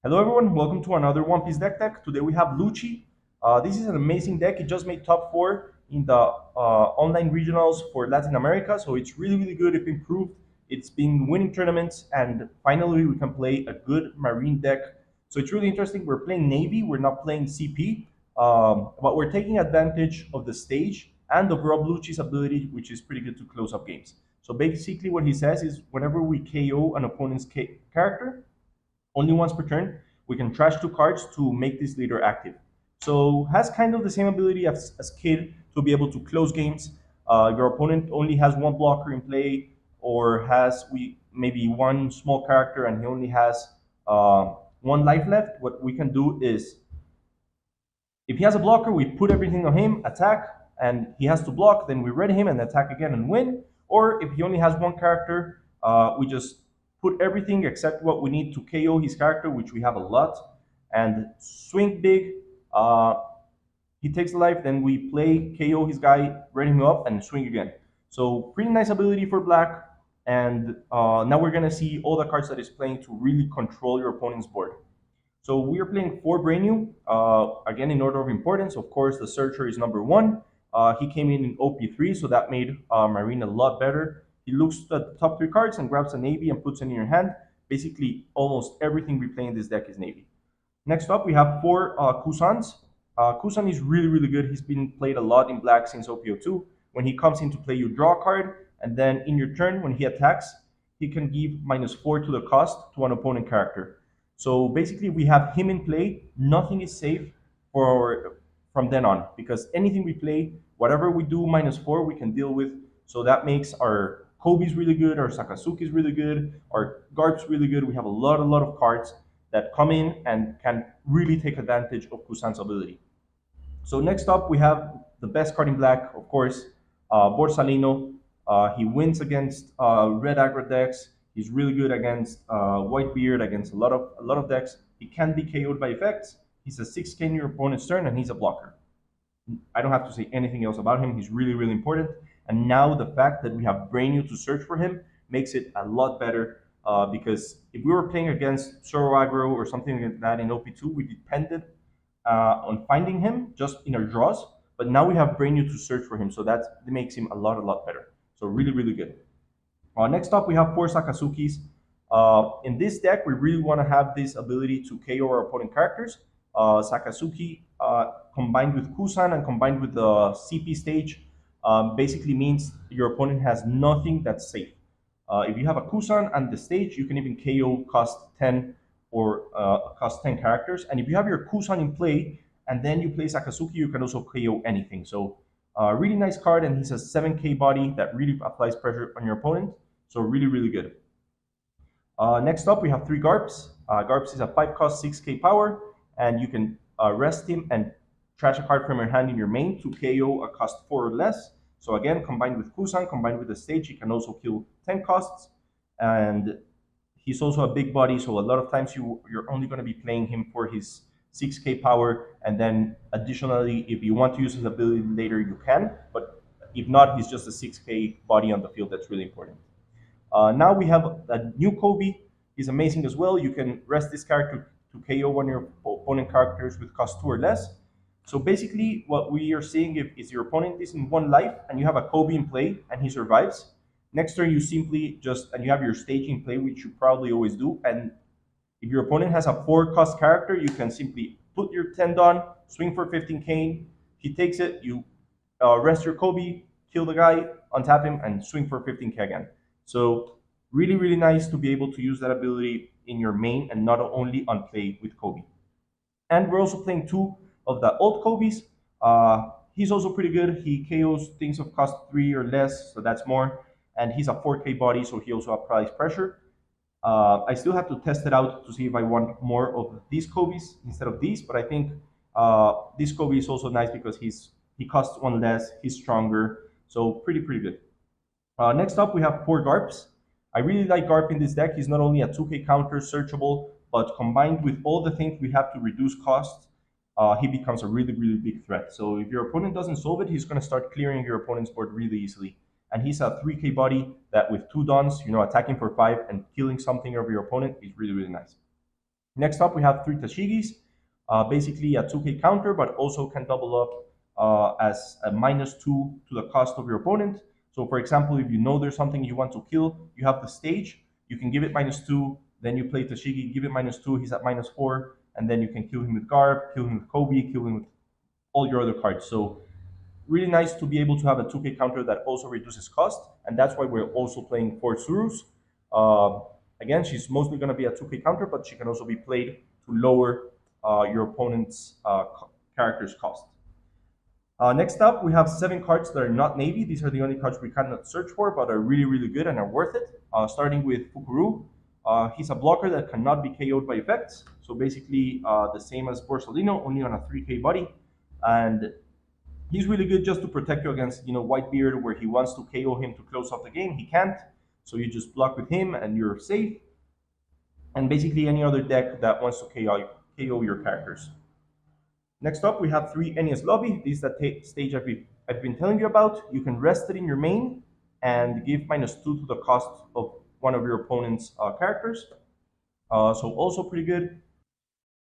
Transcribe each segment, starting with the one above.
Hello everyone, welcome to another One Piece deck tech. Today we have Lucci. This is an amazing deck. It just made top 4 in the online regionals for Latin America, so it's really good. It's improved. It's been winning tournaments, and finally we can play a good Marine deck. So it's really interesting. We're playing Navy, we're not playing CP, but we're taking advantage of the stage and of Rob Lucci's ability, which is pretty good to close up games. So basically, what he says is whenever we KO an opponent's character, only once per turn, we can trash 2 cards to make this leader active. So has kind of the same ability as Kid to be able to close games. Your opponent only has one blocker in play, or has we maybe one small character and he only has one life left. What we can do is, if he has a blocker, we put everything on him, attack, and he has to block. Then we ready him and attack again and win. Or if he only has one character, we just put everything except what we need to KO his character, which we have a lot, and swing big. Uh, he takes the life, then we play KO his guy, ready him up, and swing again. So pretty nice ability for black. And now we're gonna see all the cards that is playing to really control your opponent's board. So we are playing 4 Brainu, again in order of importance. Of course, the Searcher is number 1. He came in OP3, so that made Marine a lot better. He looks at the top 3 cards and grabs a Navy and puts it in your hand. Basically, almost everything we play in this deck is Navy. Next up, we have 4 Kusans. Kusan is really good. He's been played a lot in black since OPO2. When he comes into play, you draw a card, and then in your turn, when he attacks, he can give -4 to the cost to an opponent character. So basically, we have him in play. Nothing is safe for from then on, because anything we play, whatever we do -4, we can deal with. So that makes our Kobe's really good, our Sakasuki's really good, our Garp's really good. We have a lot of cards that come in and can really take advantage of Kusan's ability. So next up, we have the best card in black, of course, Borsalino. He wins against red aggro decks. He's really good against Whitebeard, against a lot of decks. He can be KO'd by effects. He's a 6K in your opponent's turn, and he's a blocker. I don't have to say anything else about him. He's really important. And now the fact that we have Brainu to search for him makes it a lot better. Because if we were playing against Zoro Aggro or something like that in OP2, we depended on finding him just in our draws. But now we have Brainu to search for him, so that makes him a lot better. So really good. Next up, we have 4 Sakazukis. In this deck, we really want to have this ability to KO our opponent characters. Sakazuki, combined with Kusan and combined with the CP stage, basically means your opponent has nothing that's safe. If you have a Kusan and the stage, you can even KO cost 10 or cost 10 characters. And if you have your Kusan in play and then you play Sakazuki, you can also KO anything. So really nice card, and he's a 7K body that really applies pressure on your opponent. So really good. Next up, we have 3 Garps. Garps is a 5 cost 6K power, and you can rest him and trash a card from your hand in your main to KO a cost 4 or less. So again, combined with Kusan, combined with the stage, he can also kill 10 costs. And he's also a big body, so a lot of times you're only going to be playing him for his 6K power, and then additionally, if you want to use his ability later, you can. But if not, he's just a 6K body on the field. That's really important. Now we have a new Kobe. He's amazing as well. You can rest this character to KO one of your opponent characters with cost 2 or less. So basically, what we are seeing is your opponent is in 1 life, and you have a Kobe in play, and he survives. Next turn, you simply and you have your stage in play, which you probably always do. And if your opponent has a 4 cost character, you can simply put your Tendon, swing for 15K. He takes it, you rest your Kobe, kill the guy, untap him, and swing for 15K again. So really nice to be able to use that ability in your main and not only on play with Kobe. And we're also playing 2 of the old Kobe's. He's also pretty good. He KOs things of cost 3 or less, so that's more. And he's a 4K body, so he also applies pressure. I still have to test it out to see if I want more of these Kobe's instead of these, but I think this Kobe is also nice because he costs 1 less, he's stronger, so pretty good. Next up, we have 4 Garps. I really like Garp in this deck. He's not only a 2K counter, searchable, but combined with all the things we have to reduce costs, he becomes a really big threat. So if your opponent doesn't solve it, he's going to start clearing your opponent's board really easily. And he's a 3K body that with 2 Dons, attacking for 5 and killing something of your opponent is really nice. Next up, we have three Tashigis, basically a 2k counter, but also can double up as a -2 to the cost of your opponent. So, for example, if you know there's something you want to kill, you have the stage, you can give it -2, then you play Tashigi, give it -2, he's at -4, and then you can kill him with Garb, kill him with Kobe, kill him with all your other cards. So, really nice to be able to have a 2k counter that also reduces cost, and that's why we're also playing 4 Surus. Uh, Again, she's mostly going to be a 2k counter, but she can also be played to lower your opponent's character's cost. Next up, we have 7 cards that are not Navy. These are the only cards we cannot search for, but are really, really good and are worth it. Starting with Fukuru. He's a blocker that cannot be KO'd by effects. So basically the same as Borsalino, only on a 3k body. And he's really good just to protect you against, Whitebeard, where he wants to KO him to close off the game. He can't. So you just block with him and you're safe. And basically any other deck that wants to KO your characters. Next up, we have 3 Enies Lobby. This is the stage I've been telling you about. You can rest it in your main and give -2 to the cost of one of your opponent's characters. So also pretty good.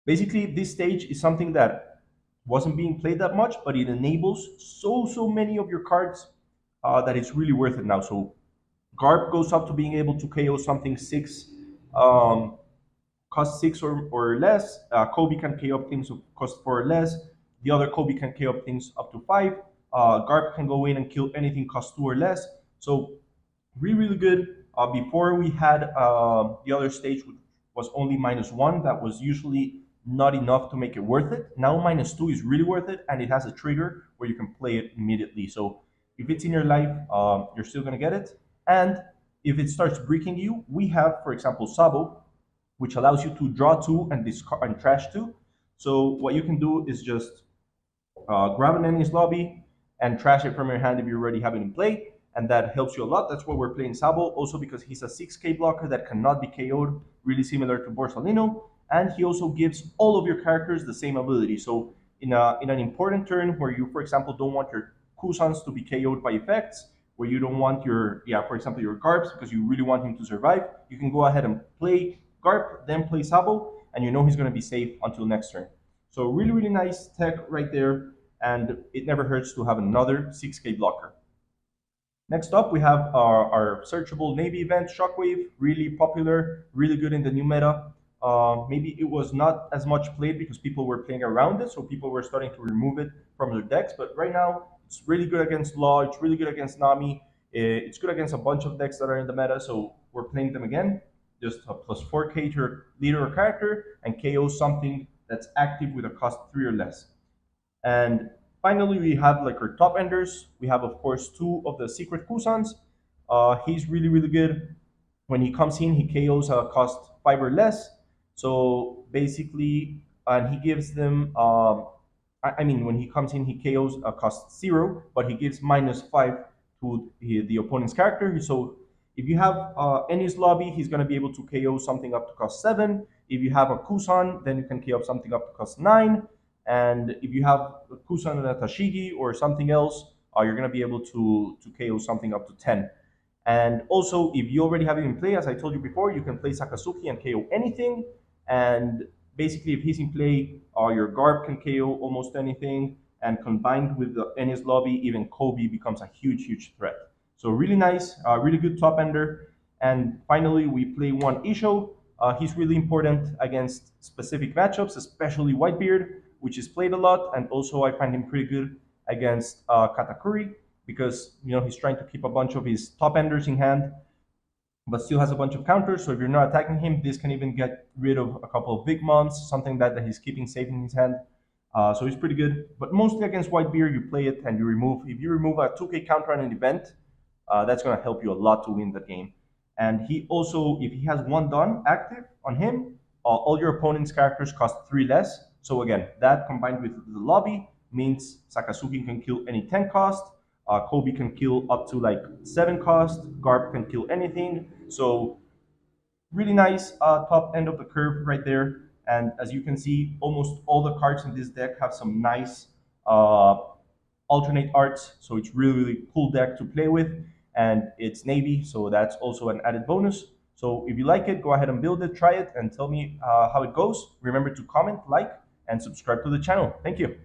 Basically, this stage is something that wasn't being played that much, but it enables so many of your cards that it's really worth it now. So Garb goes up to being able to KO something 6, cost 6 or less. Kobe can KO up things cost 4 or less. The other Kobe can KO up things up to 5. Garb can go in and kill anything cost 2 or less. So really, really good. Before we had the other stage, which was only -1. That was usually not enough to make it worth it. Now -2 is really worth it, and it has a trigger where you can play it immediately. So if it's in your life, you're still gonna get it. And if it starts breaking you, we have, for example, Sabo, which allows you to draw 2 and discard and trash 2. So what you can do is just grab an enemy's lobby and trash it from your hand if you already have it in play, and that helps you a lot. That's why we're playing Sabo, also because he's a 6k blocker that cannot be KO'd, really similar to Borsalino, and he also gives all of your characters the same ability. So in an important turn where you, for example, don't want your Kusans to be KO'd by effects, where you don't want your, for example, your Garbs, because you really want him to survive, you can go ahead and play Garb, then play Sabo, and you know he's going to be safe until next turn. So really, really nice tech right there, and it never hurts to have another 6k blocker. Next up, we have our searchable Navy event, Shockwave, really popular, really good in the new meta. Maybe it was not as much played because people were playing around it, so people were starting to remove it from their decks, but right now, it's really good against Law, it's really good against Nami, it's good against a bunch of decks that are in the meta, so we're playing them again. Just a +4k to your leader or character, and KO something that's active with a cost 3 or less. And finally, we have like our top enders. We have, of course, 2 of the secret Kusans. He's really, really good. When he comes in, he KOs cost 5 or less. So basically, and he gives them, I mean, when he comes in, he KOs cost 0, but he gives -5 to the opponent's character. So if you have Enies Lobby, he's going to be able to KO something up to cost 7. If you have a Kusan, then you can KO something up to cost 9. And if you have a Kusan and a Tashigi or something else, you're going to be able to KO something up to 10. And also, if you already have it in play, as I told you before, you can play Sakazuki and KO anything. And basically, if he's in play, your Garb can KO almost anything. And combined with the Enies Lobby, even Kobe becomes a huge, huge threat. So really nice, really good top ender. And finally, we play one Isho. He's really important against specific matchups, especially Whitebeard, which is played a lot. And also, I find him pretty good against Katakuri because he's trying to keep a bunch of his top enders in hand, but still has a bunch of counters. So if you're not attacking him, this can even get rid of a couple of big mons, something that he's keeping safe in his hand. So he's pretty good. But mostly against Whitebeard, you play it and you remove. If you remove a 2k counter on an event, that's going to help you a lot to win the game. And he also, if he has one Dawn active on him, all your opponent's characters cost 3 less. So again, that combined with the lobby means Sakazuki can kill any 10 cost, Kobe can kill up to like 7 cost, Garb can kill anything. So really nice top end of the curve right there. And as you can see, almost all the cards in this deck have some nice alternate arts. So it's really, really cool deck to play with. And it's Navy, so that's also an added bonus. So if you like it, go ahead and build it, try it, and tell me how it goes. Remember to comment, like, and subscribe to the channel. Thank you.